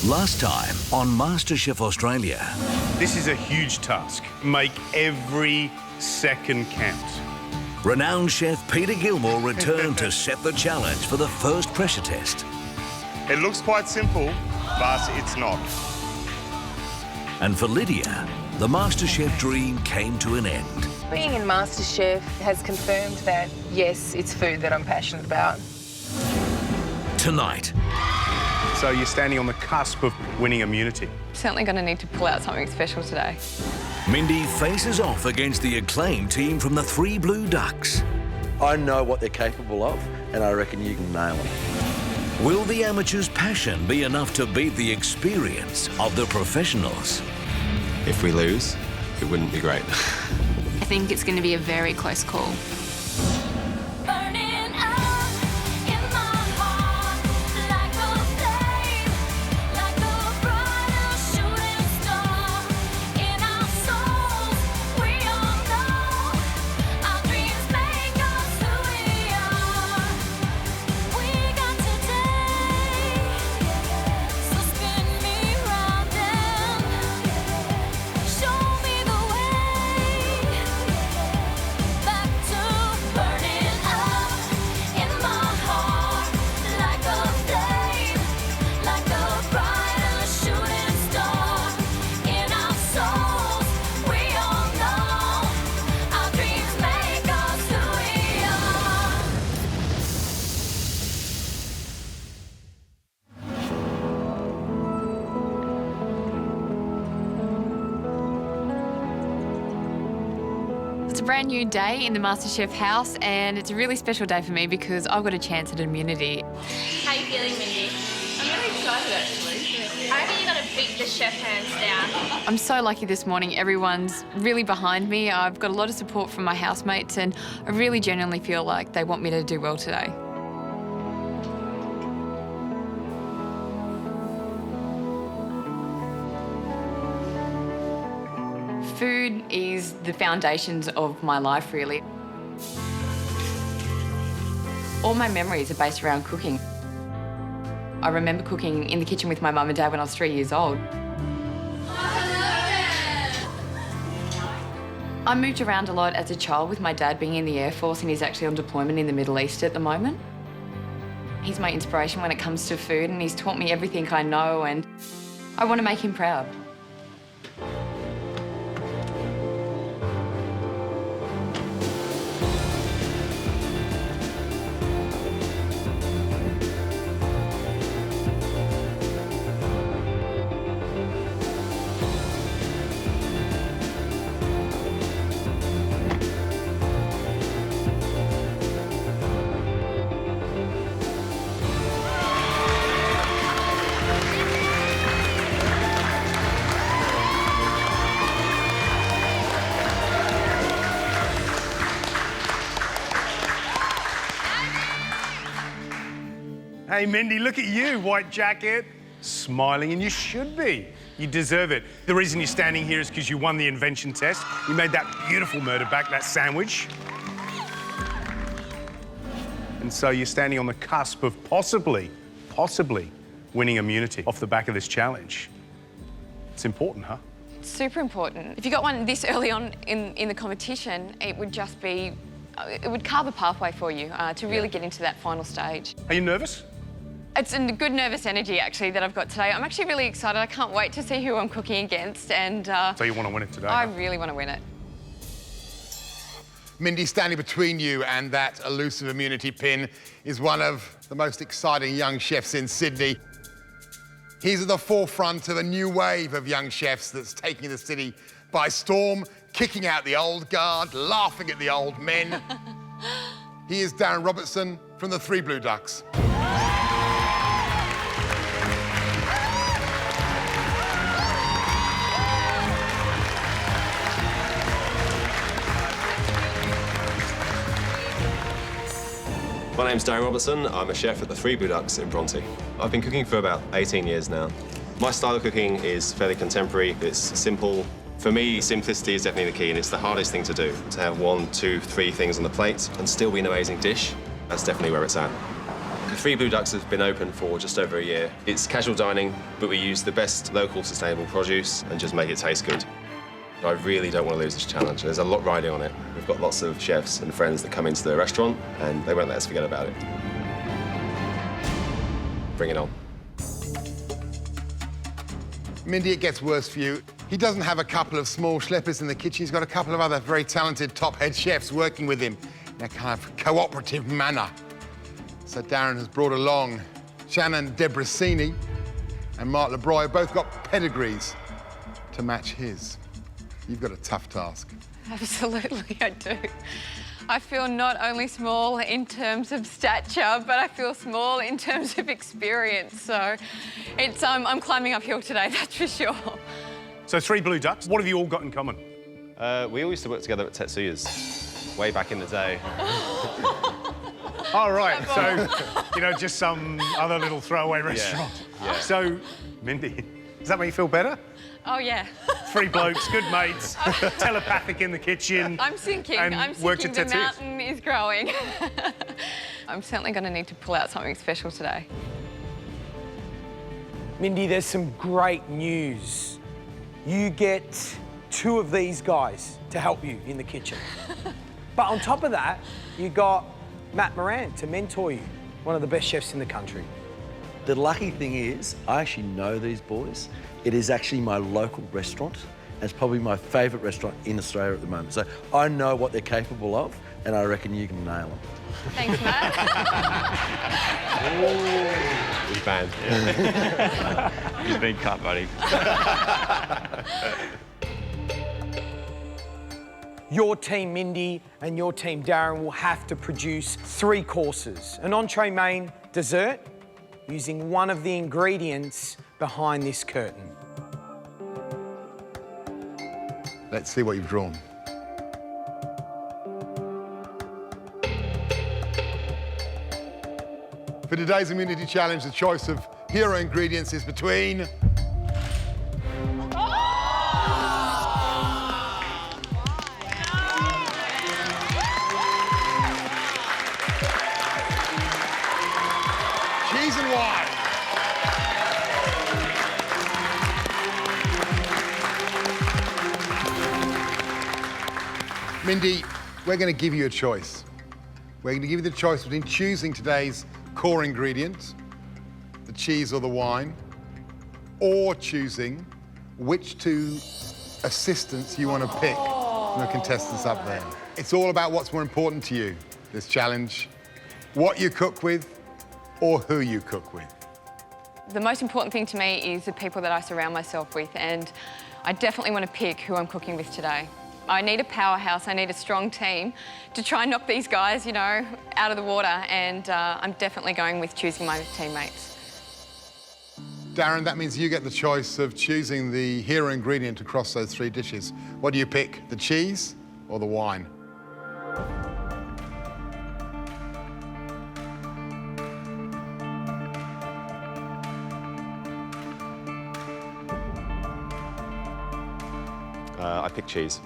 Last time on MasterChef Australia. This is a huge task. Make every second count. Renowned chef Peter Gilmore returned to set the challenge for the first pressure test. It looks quite simple, but it's not. And for Lydia, the MasterChef dream came to an end. Being in MasterChef has confirmed that, yes, it's food that I'm passionate about. Tonight. So you're standing on the cusp of winning immunity. Certainly going to need to pull out something special today. Mindy faces off against the acclaimed team from the Three Blue Ducks. I know what they're capable of, and I reckon you can nail it. Will the amateurs' passion be enough to beat the experience of the professionals? If we lose, it wouldn't be great. I think it's going to be a very close call. It's a brand new day in the MasterChef house, and it's a really special day for me because I've got a chance at immunity. How are you feeling, Mindy? I'm really excited, actually. I reckon you're going to beat the chef hands down. I'm so lucky this morning. Everyone's really behind me. I've got a lot of support from my housemates, and I really genuinely feel like they want me to do well today. Food is the foundations of my life, really. All my memories are based around cooking. I remember cooking in the kitchen with my mum and dad when I was 3 years old. I moved around a lot as a child with my dad being in the Air Force, and he's actually on deployment in the Middle East at the moment. He's my inspiration when it comes to food, and he's taught me everything I know, and I want to make him proud. Hey, Mindy, look at you, white jacket, smiling, and you should be. You deserve it. The reason you're standing here is because you won the invention test. You made that beautiful murder back, that sandwich. And so you're standing on the cusp of possibly winning immunity off the back of this challenge. It's important, huh? It's super important. If you got one this early on in the competition, it would just be, it would carve a pathway for you to really get into that final stage. Are you nervous? It's a good nervous energy, actually, that I've got today. I'm actually really excited. I can't wait to see who I'm cooking against, and So you want to win it today? I huh? really want to win it. Mindy, standing between you and that elusive immunity pin is one of the most exciting young chefs in Sydney. He's at the forefront of a new wave of young chefs that's taking the city by storm, kicking out the old guard, laughing at the old men. He is Darren Robertson from the Three Blue Ducks. My name's Darren Robertson. I'm a chef at the Three Blue Ducks in Bronte. I've been cooking for about 18 years now. My style of cooking is fairly contemporary. It's simple. For me, simplicity is definitely the key, and it's the hardest thing to do. To have 1, 2, 3 things on the plate and still be an amazing dish, that's definitely where it's at. The Three Blue Ducks have been open for just over a year. It's casual dining, but we use the best local sustainable produce and just make it taste good. I really don't want to lose this challenge. There's a lot riding on it. We've got lots of chefs and friends that come into the restaurant and they won't let us forget about it. Bring it on. Mindy, it gets worse for you. He doesn't have a couple of small schleppers in the kitchen. He's got a couple of other very talented top head chefs working with him in a kind of cooperative manner. So Darren has brought along Shannon Debrasini and Mark LeBroy, both got pedigrees to match his. You've got a tough task. Absolutely, I do. I feel not only small in terms of stature, but I feel small in terms of experience. So it's, I'm climbing uphill today, that's for sure. So Three Blue Ducks, what have you all got in common? We all used to work together at Tetsuya's way back in the day. All right, so, you know, just some other little throwaway restaurant. Yeah. So, Mindy, does that make you feel better? Oh, yeah. Three blokes, good mates, telepathic in the kitchen. I'm sinking. And I'm worked sinking. at The Tetsuya's. mountain is growing. I'm certainly going to need to pull out something special today. Mindy, there's some great news. You get 2 of these guys to help you in the kitchen. But on top of that, you got Matt Moran to mentor you, one of the best chefs in the country. The lucky thing is, I actually know these boys. It is actually my local restaurant. And it's probably my favourite restaurant in Australia at the moment. So I know what they're capable of, and I reckon you can nail them. Thanks, Matt. He's banned. He's been cut, buddy. Your team, Mindy, and your team, Darren, will have to produce 3 courses, an entree, main, dessert, using one of the ingredients behind this curtain. Let's see what you've drawn. For today's immunity challenge, the choice of hero ingredients is between... cheese and wine. Mindy, we're going to give you a choice. We're going to give you the choice between choosing today's core ingredient, the cheese or the wine, or choosing which 2 assistants you want to pick from the contestants up there. It's all about what's more important to you, this challenge, what you cook with or who you cook with. The most important thing to me is the people that I surround myself with, and I definitely want to pick who I'm cooking with today. I need a powerhouse, I need a strong team to try and knock these guys, you know, out of the water, and I'm definitely going with choosing my teammates. Darren, that means you get the choice of choosing the hero ingredient across those 3 dishes. What do you pick, the cheese or the wine? I pick cheese.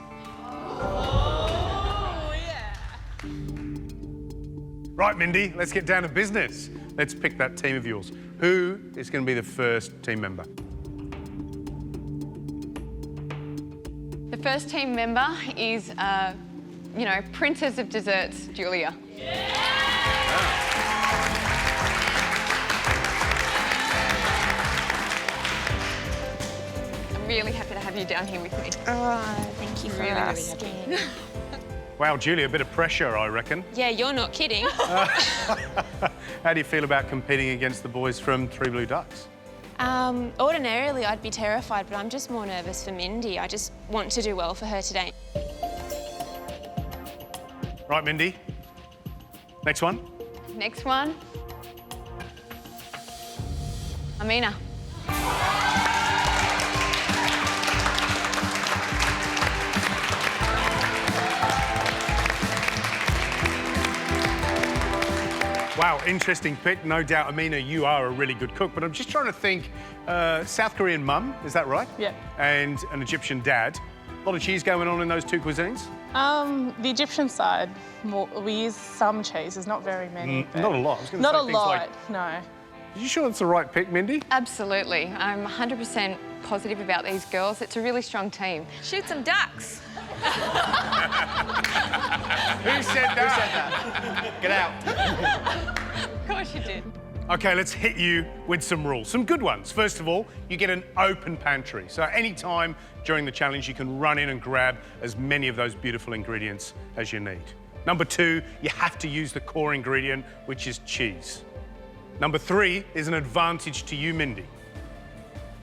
Right, Mindy, let's get down to business. Let's pick that team of yours. Who is going to be the first team member? The first team member is, you know, Princess of Desserts, Julia. I'm really happy to have you down here with me. Oh, thank you for asking. Wow, Julia, a bit of pressure, I reckon. Yeah, you're not kidding. How do you feel about competing against the boys from Three Blue Ducks? Ordinarily, I'd be terrified, but I'm just more nervous for Mindy. I just want to do well for her today. Right, Mindy. Next one. Next one. Amina. Wow, interesting pick. No doubt, Amina, you are a really good cook, but I'm just trying to think, South Korean mum, is that right? Yeah. And an Egyptian dad. A lot of cheese going on in those two cuisines? The Egyptian side, we use some cheeses, not very many. Not a lot. I was going to Not say a things lot, like... no. Are you sure that's the right pick, Mindy? Absolutely. I'm 100% positive about these girls. It's a really strong team. Shoot some ducks. Who said that? Get out. Of course you did. OK, let's hit you with some rules, some good ones. First of all, you get an open pantry. So any time during the challenge, you can run in and grab as many of those beautiful ingredients as you need. Number 2, you have to use the core ingredient, which is cheese. Number 3 is an advantage to you, Mindy.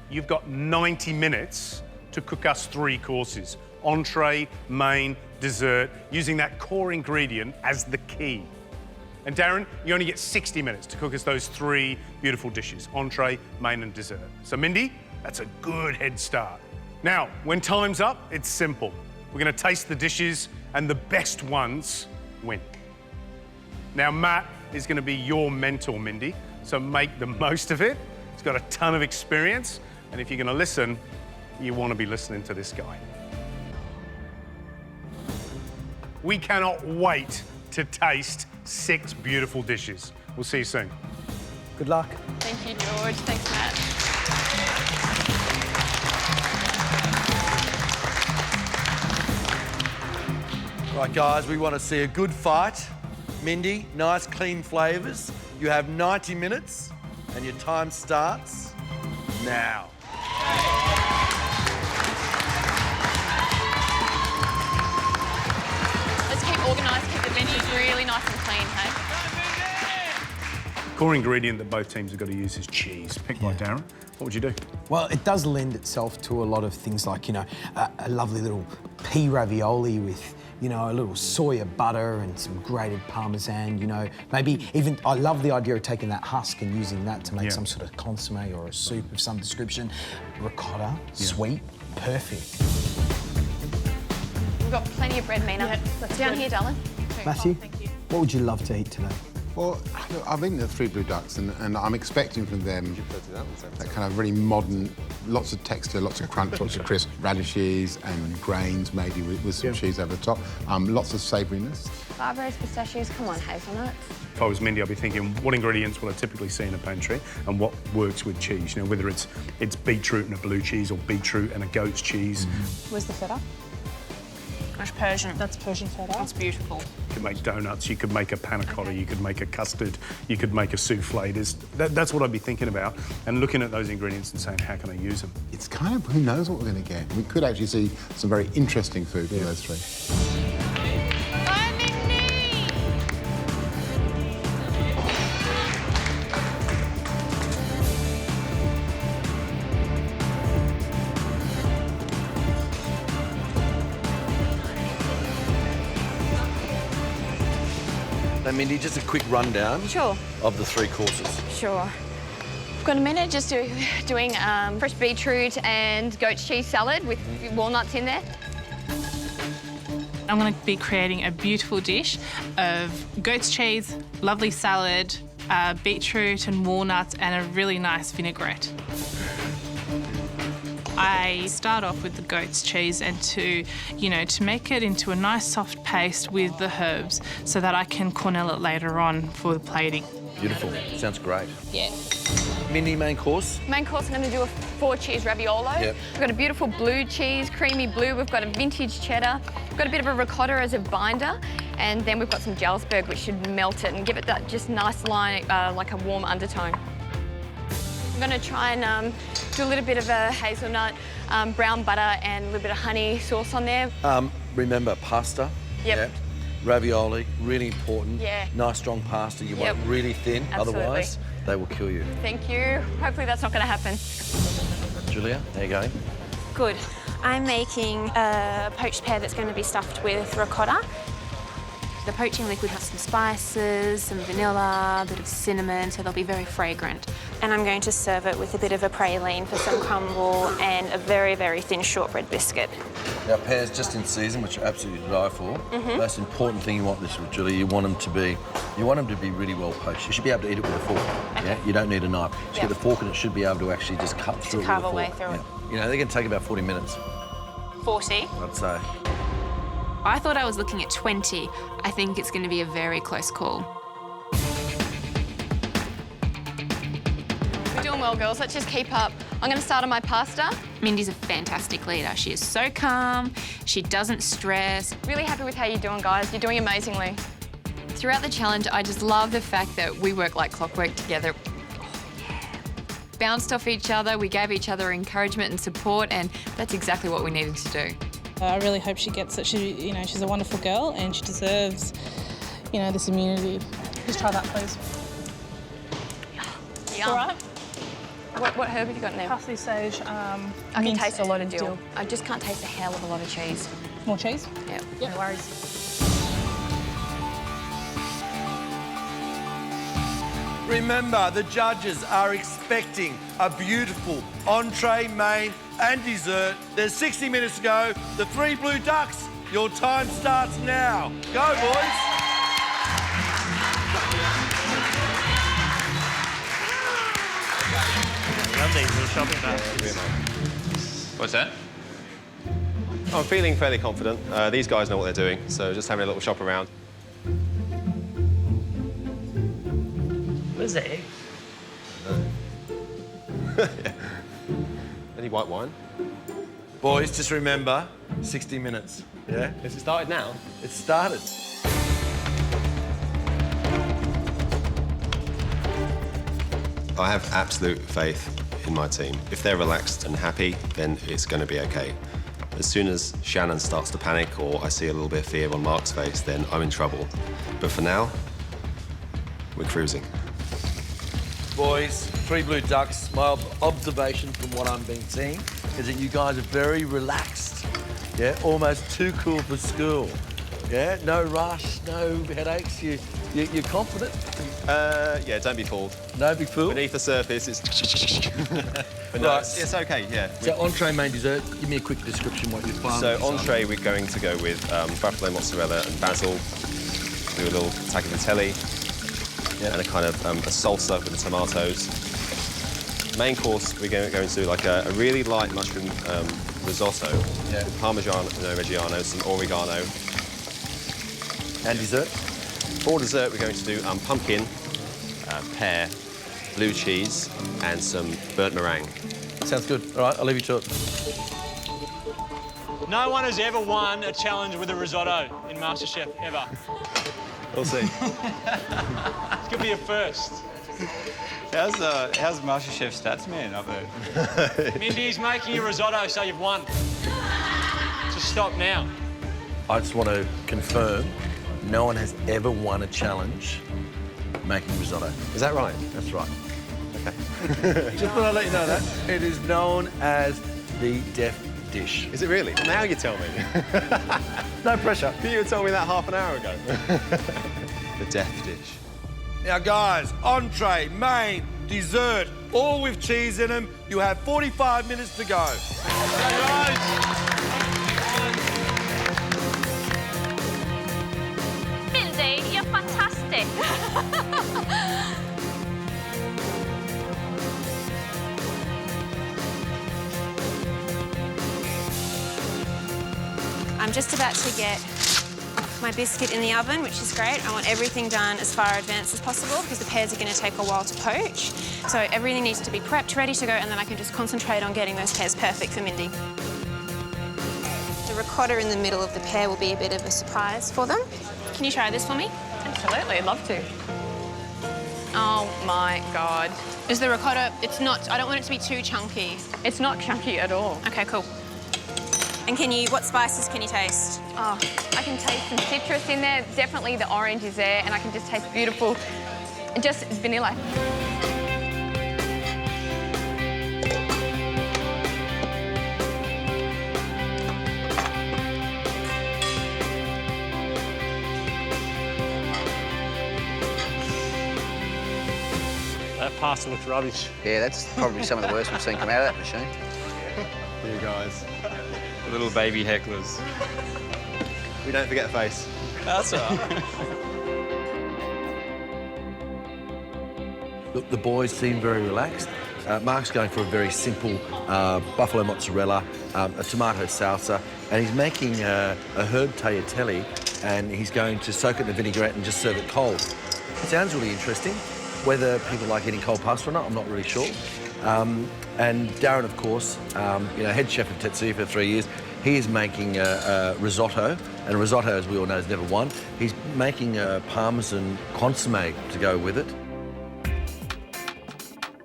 You've got 90 minutes to cook us 3 courses, entree, main, dessert, using that core ingredient as the key. And Darren, you only get 60 minutes to cook us those 3 beautiful dishes, entree, main and dessert. So Mindy, that's a good head start. Now, when time's up, it's simple. We're going to taste the dishes and the best ones win. Now, Matt is going to be your mentor, Mindy, so make the most of it. He's got a ton of experience, and if you're going to listen, you want to be listening to this guy. We cannot wait to taste 6 beautiful dishes. We'll see you soon. Good luck. Thank you, George. Thanks, Matt. Right, guys, we want to see a good fight. Mindy, nice, clean flavours. You have 90 minutes, and your time starts now. Let's keep organised, keep the venues really nice and clean, hey? Core ingredient that both teams have got to use is cheese. Picked by Darren. What would you do? Well, it does lend itself to a lot of things like, you know, a lovely little pea ravioli with, you know, a little soya butter and some grated parmesan, you know. Maybe even, I love the idea of taking that husk and using that to make some sort of consomme or a soup of some description. Ricotta, sweet, perfect. We've got plenty of bread, Mina. Down here, darling. Matthew, what would you love to eat today? Well, look, I've eaten the 3 Blue Ducks and I'm expecting from them that kind of really modern, lots of texture, lots of crunch, lots of crisp, radishes and grains maybe with some cheese over the top, lots of savouriness. Barberries, pistachios, come on, hazelnuts. If I was Mindy, I'd be thinking, what ingredients will I typically see in a pantry and what works with cheese? You know, whether it's beetroot and a blue cheese or beetroot and a goat's cheese. Where's the feta? That's Persian. That's Persian feta. That's beautiful. You could make donuts, you could make a panna cotta, you could make a custard, you could make a souffle. That's what I'd be thinking about and looking at those ingredients and saying, how can I use them? It's kind of, who knows what we're going to get. We could actually see some very interesting food from those 3. Now, Mindy, just a quick rundown Sure. of the 3 courses. Sure. I've got a minute just doing fresh beetroot and goat cheese salad with walnuts in there. I'm going to be creating a beautiful dish of goat's cheese, lovely salad, beetroot and walnuts, and a really nice vinaigrette. I start off with the goat's cheese and to make it into a nice soft paste with the herbs so that I can cornel it later on for the plating. Beautiful. Sounds great. Yeah. Mindy, main course? Main course, I'm going to do a 4-cheese raviolo. Yep. We've got a beautiful blue cheese, creamy blue. We've got a vintage cheddar. We've got a bit of a ricotta as a binder. And then we've got some Jarlsberg, which should melt it and give it that just nice line, like a warm undertone. I'm going to try and do a little bit of a hazelnut, brown butter and a little bit of honey sauce on there. Remember, pasta. Yep. Ravioli, really important. Yeah. Nice, strong pasta. You want it really thin, Absolutely. otherwise they will kill you. Thank you. Hopefully that's not going to happen. Julia, there you go. Good. I'm making a poached pear that's going to be stuffed with ricotta. The poaching liquid has some spices, some vanilla, a bit of cinnamon, so they'll be very fragrant. And I'm going to serve it with a bit of a praline for some crumble and a very, very thin shortbread biscuit. Now, pears just in season, which are absolutely to die for. Most important thing you want this with, Julia, you want them to be really well poached. You should be able to eat it with a fork. Okay. Yeah, you don't need a knife. Just get the fork and it should be able to actually just cut through it with a fork. Carve away through it. You know, they're going to take about 40 minutes. 40. I'd say. I thought I was looking at 20. I think it's going to be a very close call. We're doing well, girls. Let's just keep up. I'm going to start on my pasta. Mindy's a fantastic leader. She is so calm. She doesn't stress. Really happy with how you're doing, guys. You're doing amazingly. Throughout the challenge, I just love the fact that we work like clockwork together. Bounced off each other, we gave each other encouragement and support, and that's exactly what we needed to do. I really hope she gets it. She's a wonderful girl and she deserves, this immunity. Just try that, please. Yum. All right. What herb have you got in there? Parsley, sage, I can mint taste a lot of and dill. I just can't taste a hell of a lot of cheese. More cheese? Yep. No worries. Remember, the judges are expecting a beautiful entree, main and dessert. There's 60 minutes to go. The 3 Blue Ducks, your time starts now. Go, boys. Love these little shopping baskets. What's that? I'm feeling fairly confident. These guys know what they're doing, so just having a little shop around. What is that, egg? Yeah. Any white wine? Boys, just remember, 60 minutes. Yeah? Has it started now? It started. I have absolute faith in my team. If they're relaxed and happy, then it's going to be okay. As soon as Shannon starts to panic or I see a little bit of fear on Mark's face, then I'm in trouble. But for now, we're cruising. Boys, 3 Blue Ducks, my observation from what I'm being seeing is that you guys are very relaxed. Yeah, almost too cool for school. Yeah, no rush, no headaches. You're confident. Yeah, don't be fooled. No big fool. Beneath the surface, it's... But no, Right. it's okay, yeah. So entree, main, dessert. Give me a quick description what you're planning. So entree, we're going to go with buffalo mozzarella and basil. Do a little tagliatelle. And a kind of a salsa with the tomatoes. Main course, we're going to do like a really light mushroom risotto with Parmigiano Reggiano, some oregano. And dessert? For dessert, we're going to do pumpkin, pear, blue cheese, and some burnt meringue. Sounds good. All right, I'll leave you to it. No one has ever won a challenge with a risotto in MasterChef, ever. We'll see. It could be a first. How's MasterChef stats man up there? Mindy's making a risotto, so you've won. Just stop now. I just want to confirm, no one has ever won a challenge making risotto. Is that right? That's right. Okay. Just thought I'd let you know that. It is known as the death dish. Is it really? Now you tell me. No pressure. You were telling me that half an hour ago. The death dish. Now, guys, entree, main, dessert, all with cheese in them. You have 45 minutes to go. Mindy, you're fantastic. I'm just about to get my biscuit in the oven, which is great. I want everything done as far advanced as possible because the pears are going to take a while to poach. So everything needs to be prepped, ready to go, and then I can just concentrate on getting those pears perfect for Mindy. The ricotta in the middle of the pear will be a bit of a surprise for them. Can you try this for me? Absolutely, I'd love to. Oh my God. Is the ricotta, it's not, I don't want it to be too chunky. It's not chunky at all. Okay, cool. And what spices can you taste? Oh, I can taste some citrus in there. Definitely the orange is there, and I can just taste beautiful, just vanilla. That pasta looks rubbish. Yeah, that's probably some of the worst we've seen come out of that machine. You guys. Little baby hecklers. We don't forget the face. That's all right. Look, the boys seem very relaxed. Mark's going for a very simple buffalo mozzarella, a tomato salsa, and he's making a herb tagliatelle, and he's going to soak it in a vinaigrette and just serve it cold. It sounds really interesting. Whether people like eating cold pasta or not, I'm not really sure. And Darren, of course, head chef of Tetsuya for 3 years, he is making a risotto, and risotto, as we all know, is never one. He's making a Parmesan consomme to go with it.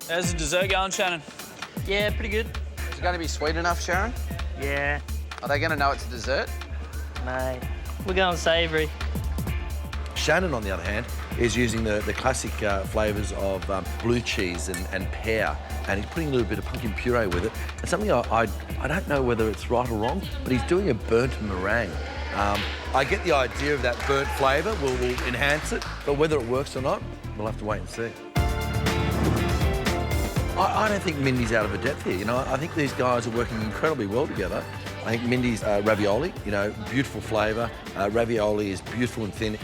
How's the dessert going, Shannon? Yeah, pretty good. Is it going to be sweet enough, Sharon? Yeah. Are they going to know it's a dessert? Mate, we're going savoury. Shannon, on the other hand, is using the classic flavours of blue cheese and pear, and he's putting a little bit of pumpkin puree with it. It's something I don't know whether it's right or wrong, but he's doing a burnt meringue. I get the idea of that burnt flavour will enhance it, but whether it works or not, we'll have to wait and see. I don't think Mindy's out of her depth here. I think these guys are working incredibly well together. I think Mindy's ravioli, beautiful flavour. Ravioli is beautiful and thin.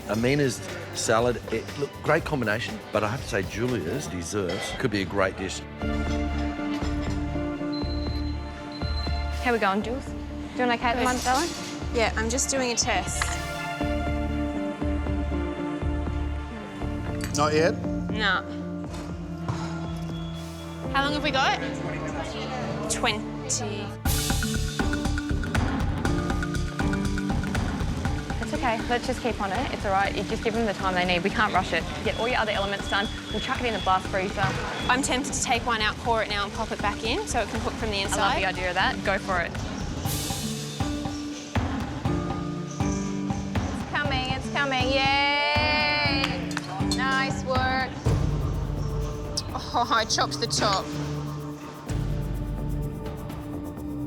Amina's salad, look, great combination, but I have to say Julia's desserts could be a great dish. How we going, Jules? Doing okay at the moment, darling? Yeah, I'm just doing a test. Not yet? No. How long have we got? 20. It's okay. Let's just keep on it. It's all right. You just give them the time they need. We can't rush it. Get all your other elements done. We'll chuck it in the blast freezer. I'm tempted to take one out, pour it now and pop it back in so it can cook from the inside. I love the idea of that. Go for it. It's coming. It's coming. Yay! Nice work. Oh, I chopped the top.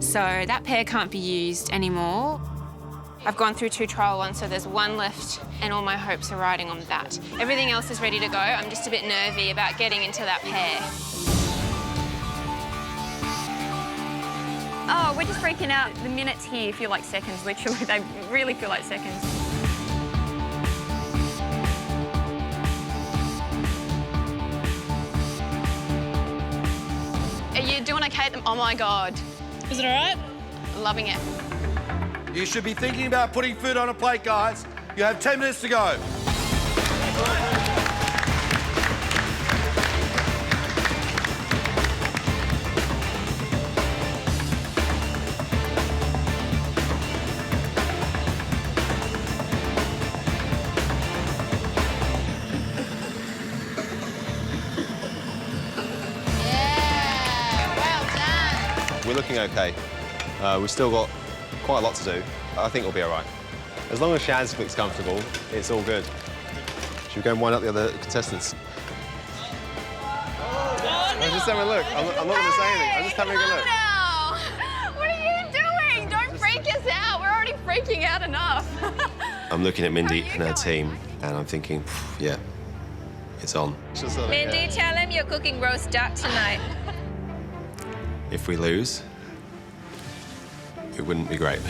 So that pear can't be used anymore. I've gone through 2 trial ones, so there's 1 left, and all my hopes are riding on that. Everything else is ready to go. I'm just a bit nervy about getting into that pear. Oh, we're just freaking out. The minutes here feel like seconds, literally. They really feel like seconds. Are you doing okay at the... Oh, my God. Is it all right? Loving it. You should be thinking about putting food on a plate, guys. You have 10 minutes to go. We're looking okay. We've still got quite a lot to do. I think we'll be all right. As long as Shaz looks comfortable, it's all good. Should we go and wind up the other contestants? I'm just having a look. I'm not going to say anything. I'm just having a look. Now. What are you doing? Don't freak us out. We're already freaking out enough. I'm looking at Mindy and her team, and I'm thinking, yeah, it's on. Mindy, tell him you're cooking roast duck tonight. If we lose, it wouldn't be great.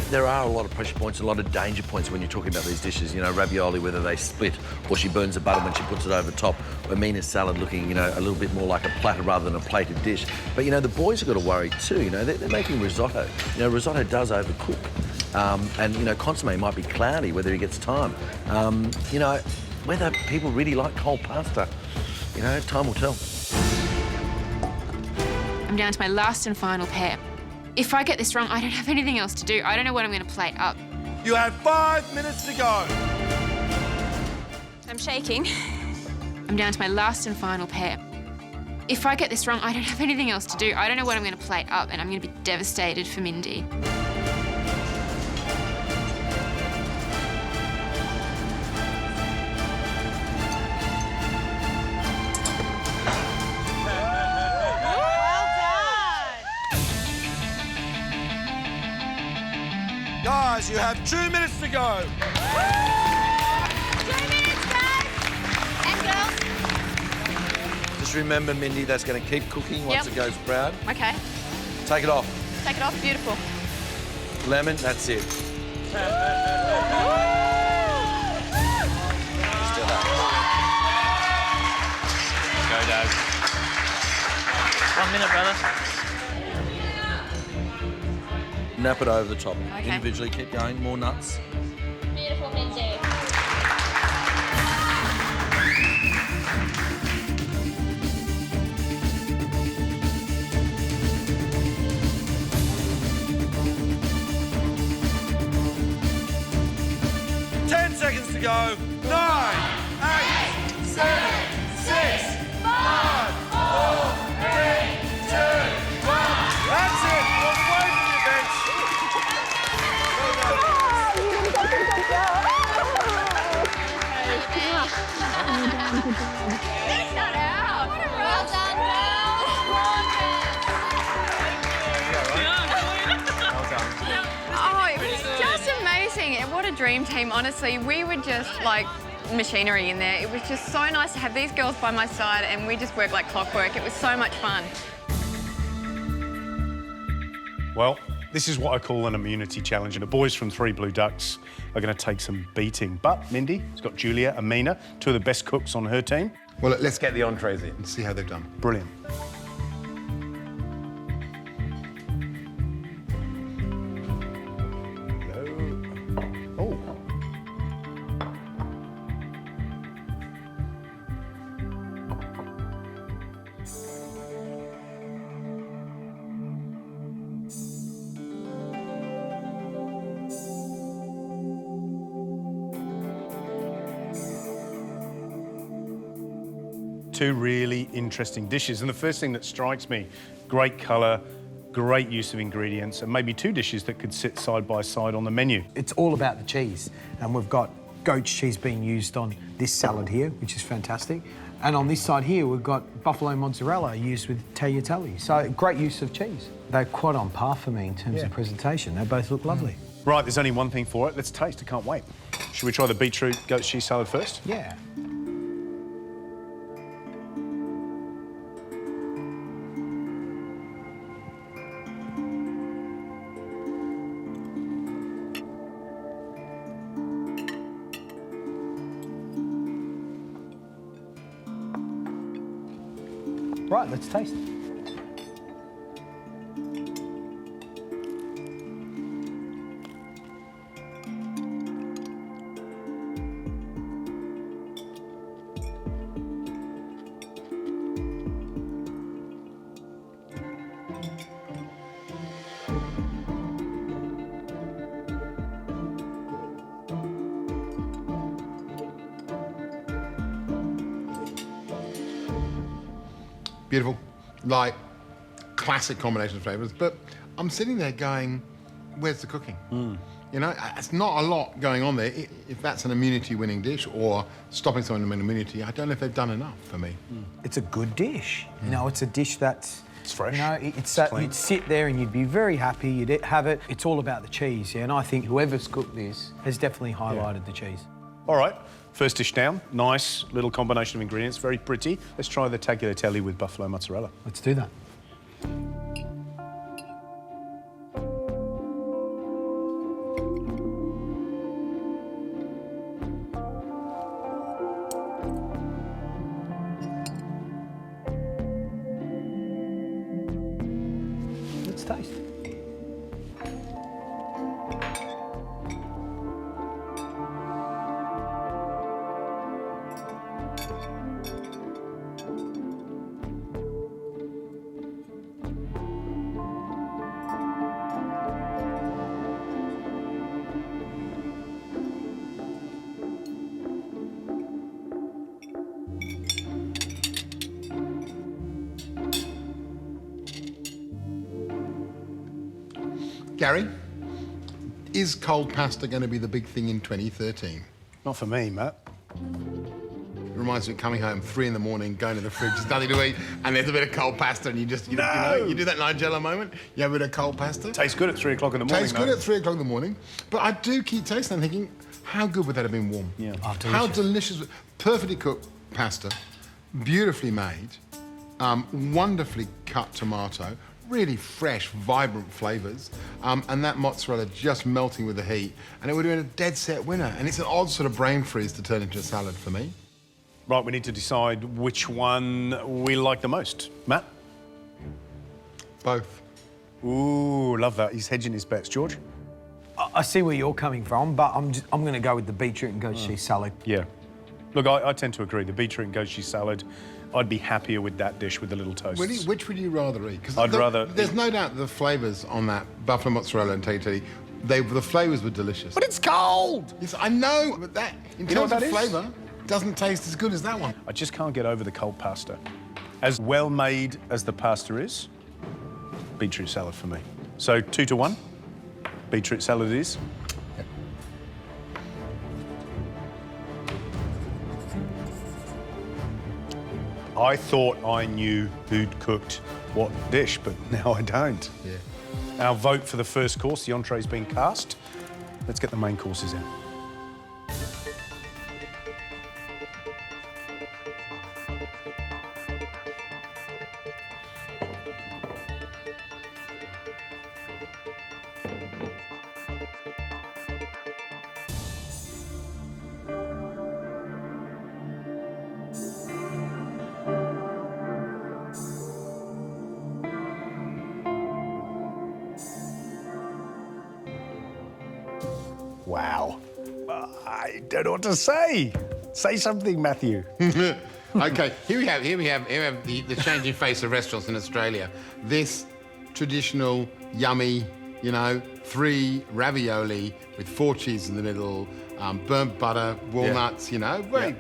There are a lot of pressure points, a lot of danger points when you're talking about these dishes. Ravioli, whether they split or she burns the butter when she puts it over top. Amina's salad looking, a little bit more like a platter rather than a plated dish. But, the boys have got to worry too. They're making risotto. Risotto does overcook. And, consomme might be cloudy, whether he gets time. Whether people really like cold pasta, time will tell. I'm down to my last and final pair. If I get this wrong, I don't have anything else to do. I don't know what I'm going to plate up. You have 5 minutes to go. I'm shaking. I'm down to my last and final pair. If I get this wrong, I don't have anything else to do. I don't know what I'm going to plate up, and I'm going to be devastated for Mindy. Guys, you have 2 minutes to go. 2 minutes, guys! And girls. Just remember, Mindy, that's going to keep cooking once it goes brown. Okay. Take it off. Take it off. Beautiful. Lemon, that's it. Go, Dad. 1 minute, brother. Nap it over the top. Okay. Individually, keep going. More nuts. Beautiful, Minji. Seconds to go. 9, 8, 7, 6, 5, 4, 3, 2, 1. That's it. Walk away from your bench. Oh, it was just amazing. What a dream team, honestly. We were just like machinery in there. It was just so nice to have these girls by my side and we just worked like clockwork. It was so much fun. Well, this is what I call an immunity challenge, and the boys from 3 Blue Ducks are going to take some beating. But Mindy has got Julia and Mina, 2 of the best cooks on her team. Well, let's get the entrees in and see how they've done. Brilliant. Oh. Two really interesting dishes. And the first thing that strikes me, great colour, great use of ingredients, and maybe 2 dishes that could sit side by side on the menu. It's all about the cheese, and we've got goat's cheese being used on this salad here, which is fantastic. And on this side here, we've got buffalo mozzarella used with tagliatelle. So great use of cheese. They're quite on par for me in terms of presentation. They both look lovely. Right, there's only one thing for it. Let's taste. I can't wait. Should we try the beetroot goat's cheese salad first? Yeah. Right, let's taste. Beautiful, like classic combination of flavours, but I'm sitting there going, where's the cooking? You know, it's not a lot going on there. If that's an immunity-winning dish or stopping someone from an immunity, I don't know if they've done enough for me. It's a good dish. You know, it's a dish that's... It's fresh. You know, it's that you'd sit there and you'd be very happy, you'd have it. It's all about the cheese, yeah, and I think whoever's cooked this has definitely highlighted the cheese. All right, first dish down. Nice little combination of ingredients, very pretty. Let's try the tagliatelle with buffalo mozzarella. Let's do that. Let's taste. Gary, is cold pasta going to be the big thing in 2013? Not for me, Matt. It reminds me of coming home 3 in the morning, going to the fridge, there's nothing to eat, and there's a bit of cold pasta, and you just, you know, you do that Nigella moment, you have a bit of cold pasta. Tastes good at 3 o'clock in the morning. Tastes good at 3 o'clock in the morning, but I do keep tasting and thinking, how good would that have been warm? Yeah. Oh, delicious. How delicious, perfectly cooked pasta, beautifully made, wonderfully cut tomato, really fresh, vibrant flavours, and that mozzarella just melting with the heat, and it would have been a dead set winner. And it's an odd sort of brain freeze to turn into a salad for me. Right, we need to decide which one we like the most. Matt? Both. Ooh, love that. He's hedging his bets. George? I see where you're coming from, but I'm going to go with the beetroot and goat cheese salad. Yeah. Look, I tend to agree. The beetroot and goat cheese salad, I'd be happier with that dish with the little toasts. Which would you rather eat? Because I'd rather... There's no doubt the flavours on that buffalo mozzarella and tagliatelle, the flavours were delicious. But it's cold! Yes, I know, but that, in terms of flavour, doesn't taste as good as that one. I just can't get over the cold pasta. As well made as the pasta is, beetroot salad for me. So 2-1, beetroot salad it is. I thought I knew who'd cooked what dish, but now I don't. Yeah. Our vote for the first course, the entree's been cast. Let's get the main courses in. Wow. I don't know what to say. Say something, Matthew. Okay, here we have the changing face of restaurants in Australia. This traditional, yummy, 3 ravioli with 4 cheeses in the middle, burnt butter, walnuts, very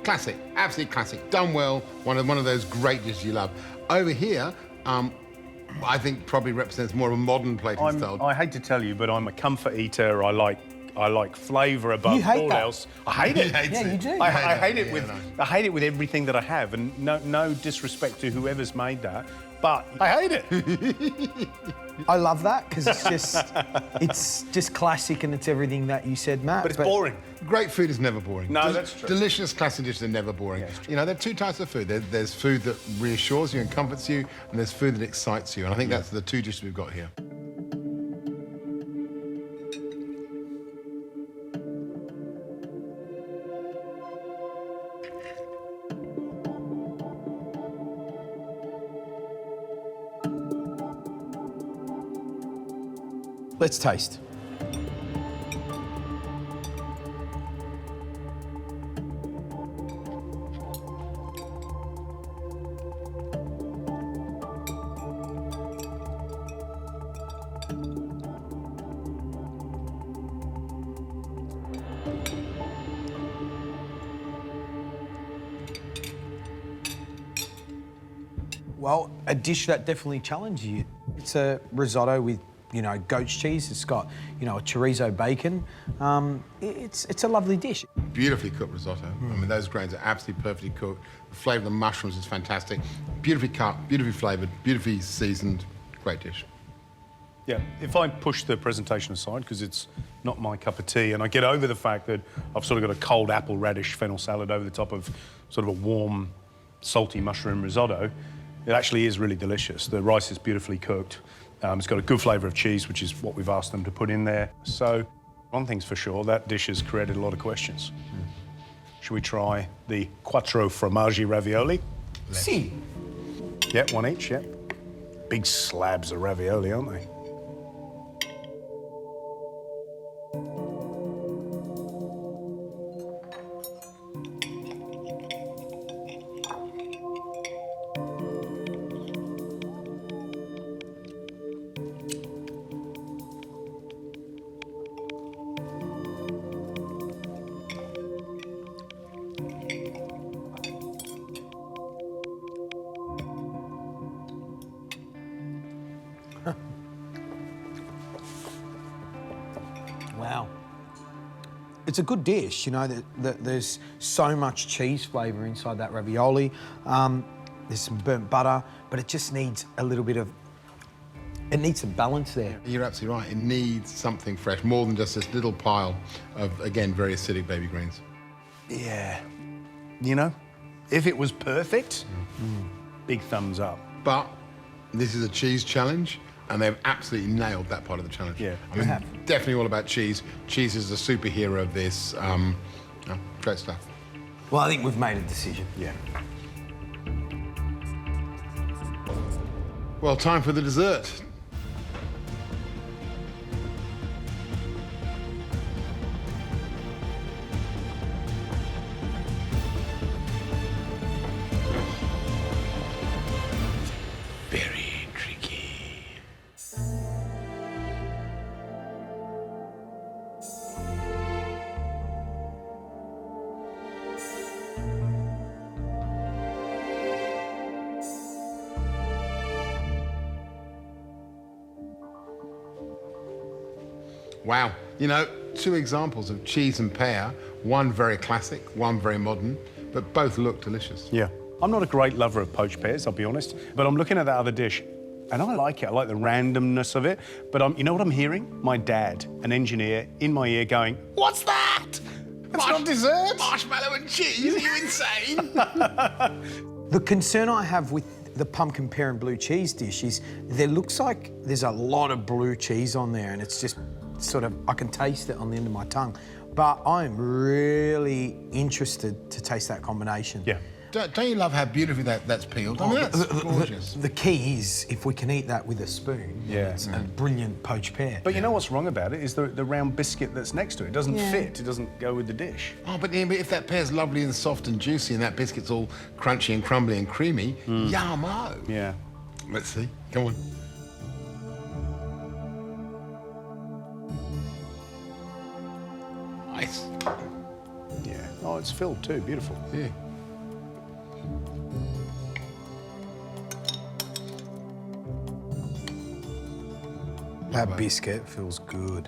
classic, absolutely classic. Done well, one of those great dishes you love. Over here, I think probably represents more of a modern plating style. I hate to tell you, but I'm a comfort eater. I like flavour above all else. I hate it. Yeah, you do. I hate it with everything that I have, and no disrespect to whoever's made that, but I hate it. I love that because it's just classic and it's everything that you said, Matt. But it's boring. Great food is never boring. No, that's true. Delicious classic dishes are never boring. Yeah, there are 2 types of food. There's food that reassures you and comforts you, and there's food that excites you. And I think that's the 2 dishes we've got here. Let's taste. Well, a dish that definitely challenges you. It's a risotto with, goat's cheese. It's got, a chorizo bacon. It's a lovely dish. Beautifully cooked risotto. I mean, those grains are absolutely perfectly cooked. The flavour of the mushrooms is fantastic. Beautifully cut, beautifully flavoured, beautifully seasoned. Great dish. Yeah, if I push the presentation aside, because it's not my cup of tea, and I get over the fact that I've sort of got a cold apple radish fennel salad over the top of sort of a warm, salty mushroom risotto, it actually is really delicious. The rice is beautifully cooked. It's got a good flavour of cheese, which is what we've asked them to put in there. So, one thing's for sure, that dish has created a lot of questions. Should we try the quattro formaggi ravioli? Si. Yeah, 1 each, yeah. Big slabs of ravioli, aren't they? Wow. It's a good dish, there's so much cheese flavour inside that ravioli. There's some burnt butter, but it just needs a little bit of... It needs some balance there. You're absolutely right. It needs something fresh, more than just this little pile of, again, very acidic baby greens. Yeah. If it was perfect, big thumbs up. But This is a cheese challenge, and they've absolutely nailed that part of the challenge. Yeah, I mean, definitely all about cheese. Cheese is the superhero of this. Great stuff. Well, I think we've made a decision. Yeah. Well, time for the dessert. Very tricky. Wow. You know, two examples of cheese and pear, one very classic, one very modern, but both look delicious. Yeah. I'm not a great lover of poached pears, I'll be honest, but I'm looking at that other dish, and I like it. I like the randomness of it, but you know what I'm hearing? My dad, an engineer, in my ear going, "What's that? That's not dessert!" Marshmallow and cheese? Are you insane? The concern I have with the pumpkin pear and blue cheese dish is there looks like there's a lot of blue cheese on there, and it's just sort of, I can taste it on the end of my tongue. But I'm really interested to taste that combination. Yeah. Don't you love how beautifully that's peeled? I mean, that's gorgeous. The key is if we can eat that with a spoon. Yeah. It's a brilliant poached pear. But you know what's wrong about it is the round biscuit that's next to it. It doesn't fit, it doesn't go with the dish. Oh, but if that pear's lovely and soft and juicy and that biscuit's all crunchy and crumbly and creamy, yum-o. Yeah. Let's see. Come on. Nice. Yeah. Oh, it's filled too. Beautiful. Yeah. That biscuit feels good.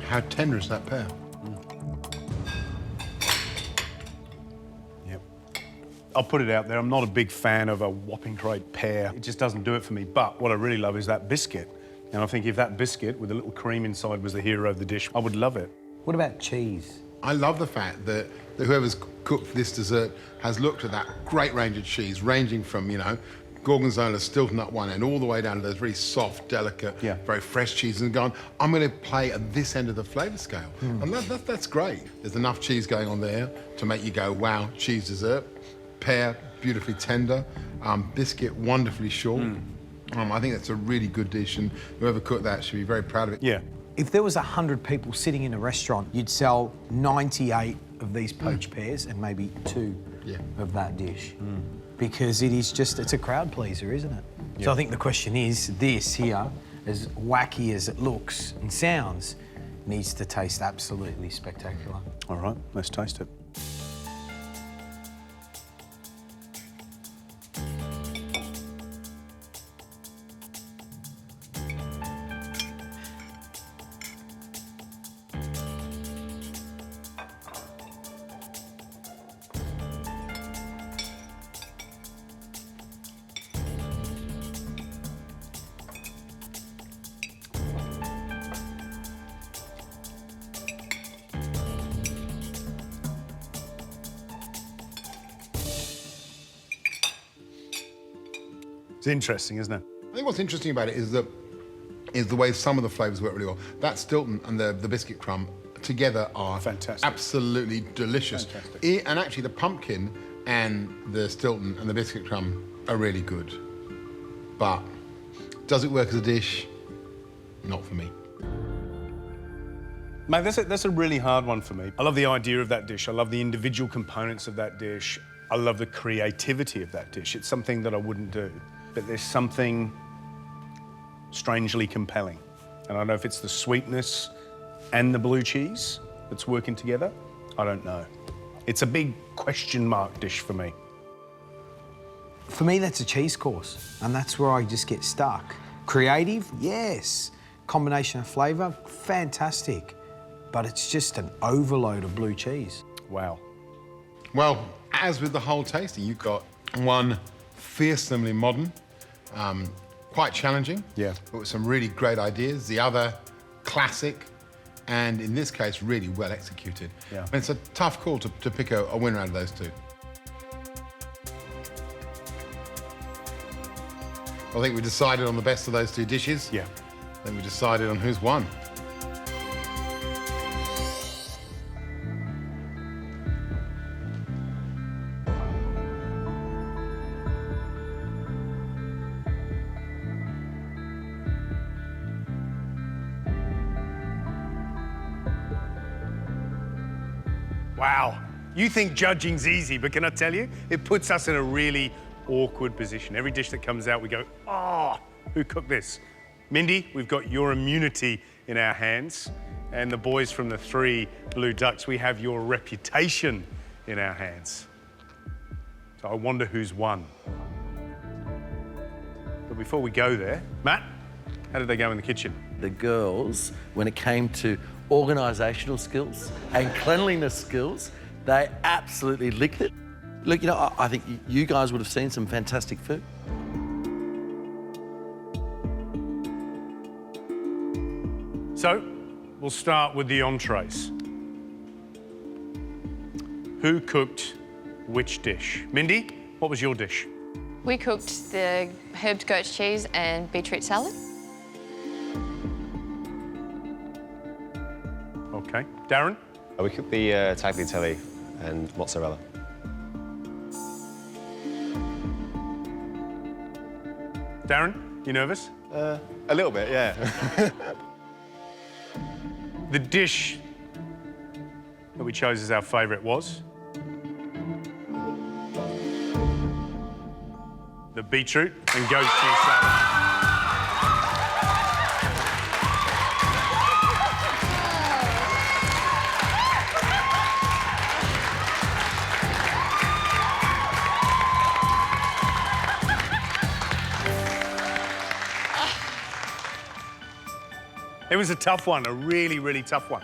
How tender is that pear? Yep. I'll put it out there, I'm not a big fan of a whopping great pear. It just doesn't do it for me. But what I really love is that biscuit. And I think if that biscuit with a little cream inside was the hero of the dish, I would love it. What about cheese? I love the fact that whoever's cooked this dessert has looked at that great range of cheese, ranging from, you know, Gorgonzola, Stilton at one end, all the way down to those really soft, delicate, very fresh cheeses, and gone, I'm going to play at this end of the flavour scale. And that's great. There's enough cheese going on there to make you go, wow, cheese dessert. Pear, beautifully tender. Biscuit, wonderfully short. I think that's a really good dish, and whoever cooked that should be very proud of it. Yeah. If there was 100 people sitting in a restaurant, you'd sell 98 of these poached pears and maybe 2 of that dish. Because it is just, it's a crowd pleaser, isn't it? Yeah. So I think the question is, this here, as wacky as it looks and sounds, needs to taste absolutely spectacular. All right, let's taste it. It's interesting, isn't it? I think what's interesting about it is the way some of the flavours work really well. That Stilton and the biscuit crumb together are fantastic, absolutely delicious. Fantastic. And actually, the pumpkin and the Stilton and the biscuit crumb are really good. But does it work as a dish? Not for me. Mate, that's a really hard one for me. I love the idea of that dish. I love the individual components of that dish. I love the creativity of that dish. It's something that I wouldn't do. But there's something strangely compelling. And I don't know if it's the sweetness and the blue cheese that's working together. I don't know. It's a big question mark dish for me. For me, that's a cheese course, and that's where I just get stuck. Creative, yes. Combination of flavour, fantastic. But it's just an overload of blue cheese. Wow. Well, as with the whole tasting, you've got one fearsomely modern, quite challenging, but with some really great ideas. The other, classic, and in this case, really well executed. Yeah. I mean, it's a tough call to pick a winner out of those two. I think we decided on the best of those two dishes. Yeah. Then we decided on who's won. Wow. You think judging's easy, but can I tell you, it puts us in a really awkward position. Every dish that comes out, we go, oh, who cooked this? Mindy, we've got your immunity in our hands. And the boys from the 3 Blue Ducks, we have your reputation in our hands. So I wonder who's won. But before we go there, Matt, how did they go in the kitchen? The girls, when it came to organisational skills and cleanliness skills, they absolutely licked it. Look, you know, I think you guys would have seen some fantastic food. So, we'll start with the entrees. Who cooked which dish? Mindy, what was your dish? We cooked the herbed goat's cheese and beetroot salad. Okay. Darren? We cooked the tagliatelle and mozzarella. Darren, you nervous? A little bit, yeah. The dish that we chose as our favourite was the beetroot and goat cheese salad. It was a tough one, a really, really tough one.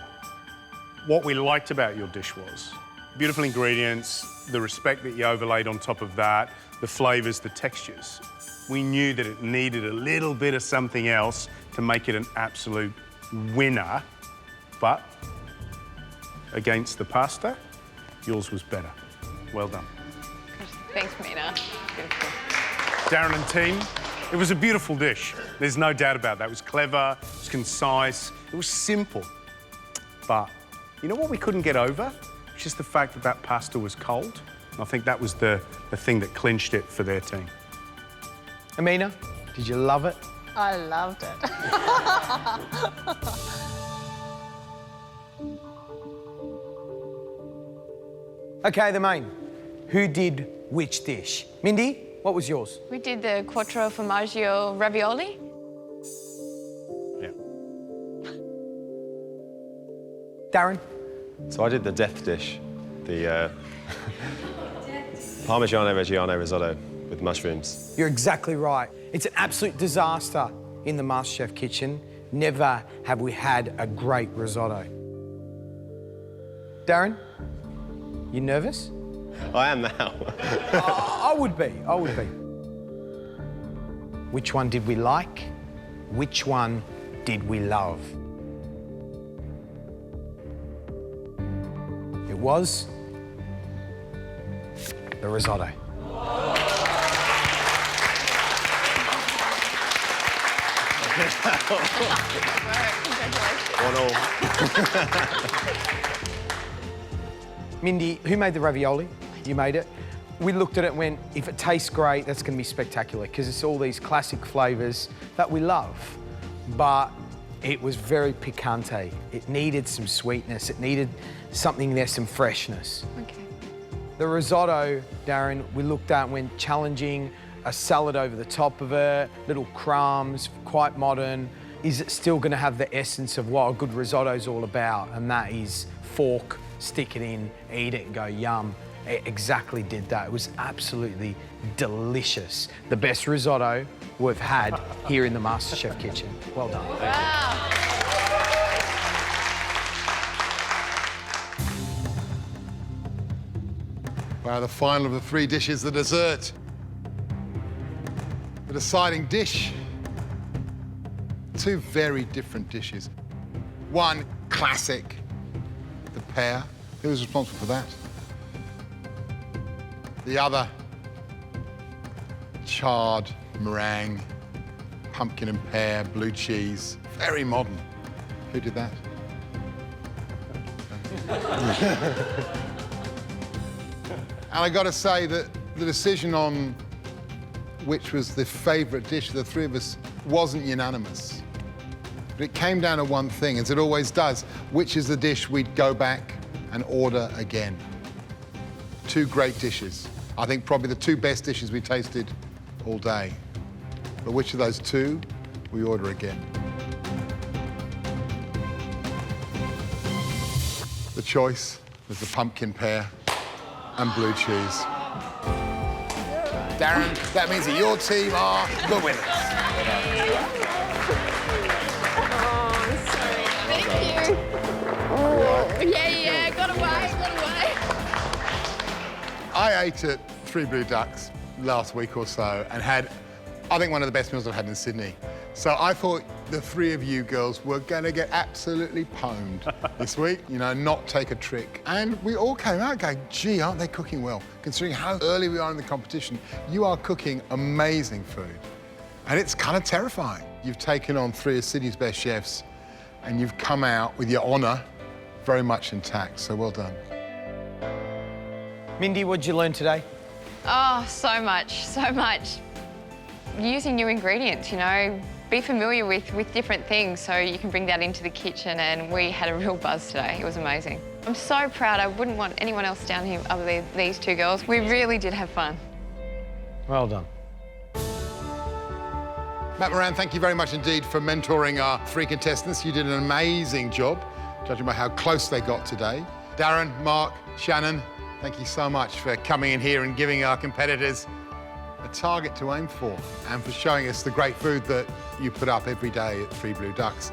What we liked about your dish was beautiful ingredients, the respect that you overlaid on top of that, the flavours, the textures. We knew that it needed a little bit of something else to make it an absolute winner, but against the pasta, yours was better. Well done. Thanks, Mina. Beautiful. Darren and team, it was a beautiful dish. There's no doubt about that. It was clever, it was concise, it was simple. But you know what we couldn't get over? It's just the fact that that pasta was cold. And I think that was the thing that clinched it for their team. Amina, did you love it? I loved it. Okay, the main. Who did which dish? Mindy, what was yours? We did the quattro formaggio ravioli. Yeah. Darren? So I did the death dish, the Parmigiano Reggiano risotto with mushrooms. You're exactly right. It's an absolute disaster in the MasterChef kitchen. Never have we had a great risotto. Darren, you nervous? I am now. I would be. Which one did we like? Which one did we love? It was the risotto. Mindy, who made the ravioli? You made it. We looked at it and went, if it tastes great, that's going to be spectacular because it's all these classic flavours that we love. But it was very picante. It needed some sweetness. It needed something there, some freshness. Okay. The risotto, Darren, we looked at and went challenging, a salad over the top of it, little crumbs, quite modern. Is it still going to have the essence of what a good risotto is all about? And that is fork, stick it in, eat it and go yum. It exactly did that. It was absolutely delicious. The best risotto we've had here in the MasterChef kitchen. Well done. Wow. So the final of the 3 dishes, the dessert. The deciding dish. 2 very different dishes. One, classic, the pear. Who was responsible for that? The other, charred meringue, pumpkin and pear, blue cheese. Very modern. Who did that? And I got to say that the decision on which was the favourite dish of the 3 of us wasn't unanimous. But it came down to one thing, as it always does, which is the dish we'd go back and order again. 2 great dishes. I think probably the 2 best dishes we tasted all day. But which of those 2 we order again? The choice was the pumpkin pear and blue cheese. Darren, that means that your team are the winners. Thank you. Oh, yeah, got away. I ate at 3 Blue Ducks last week or so and had, I think, one of the best meals I've had in Sydney. So I thought the 3 of you girls were going to get absolutely pwned this week, you know, not take a trick. And we all came out going, gee, aren't they cooking well? Considering how early we are in the competition, you are cooking amazing food. And it's kind of terrifying. You've taken on 3 of Sydney's best chefs and you've come out with your honour very much intact, so well done. Mindy, what did you learn today? Oh, so much. Using new ingredients, you know, be familiar with different things so you can bring that into the kitchen, and we had a real buzz today. It was amazing. I'm so proud. I wouldn't want anyone else down here other than these 2 girls. We really did have fun. Well done. Matt Moran, thank you very much indeed for mentoring our 3 contestants. You did an amazing job, judging by how close they got today. Darren, Mark, Shannon, thank you so much for coming in here and giving our competitors a target to aim for and for showing us the great food that you put up every day at 3 Blue Ducks.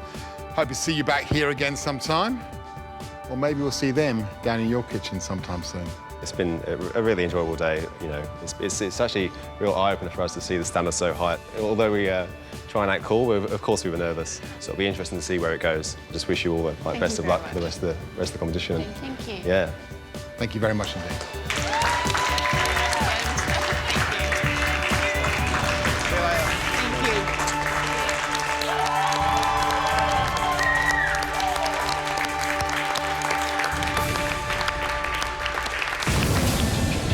Hope to see you back here again sometime, or maybe we'll see them down in your kitchen sometime soon. It's been a really enjoyable day. You know, it's actually a real eye-opener for us to see the standards so high. Although we try and act cool, of course we were nervous. So it'll be interesting to see where it goes. Just wish you all the best of luck for the rest of the competition. Thank you. Yeah. Thank you very much indeed.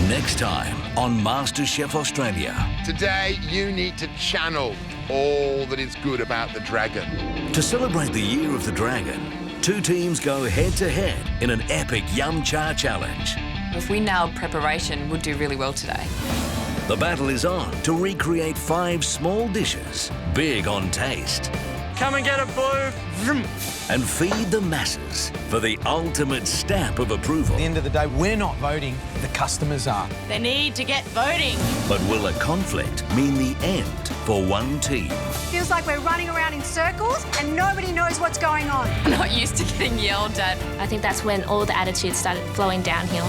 Next time on MasterChef Australia. Today, you need to channel all that is good about the dragon. To celebrate the Year of the Dragon, 2 teams go head-to-head in an epic Yum Cha challenge. If we nailed preparation, we'd do really well today. The battle is on to recreate 5 small dishes, big on taste. Come and get it, Blue. Vroom. And feed the masses for the ultimate stamp of approval. At the end of the day, we're not voting, the customers are. They need to get voting. But will a conflict mean the end for one team? Feels like we're running around in circles and nobody knows what's going on. I'm not used to getting yelled at. I think that's when all the attitudes started flowing downhill.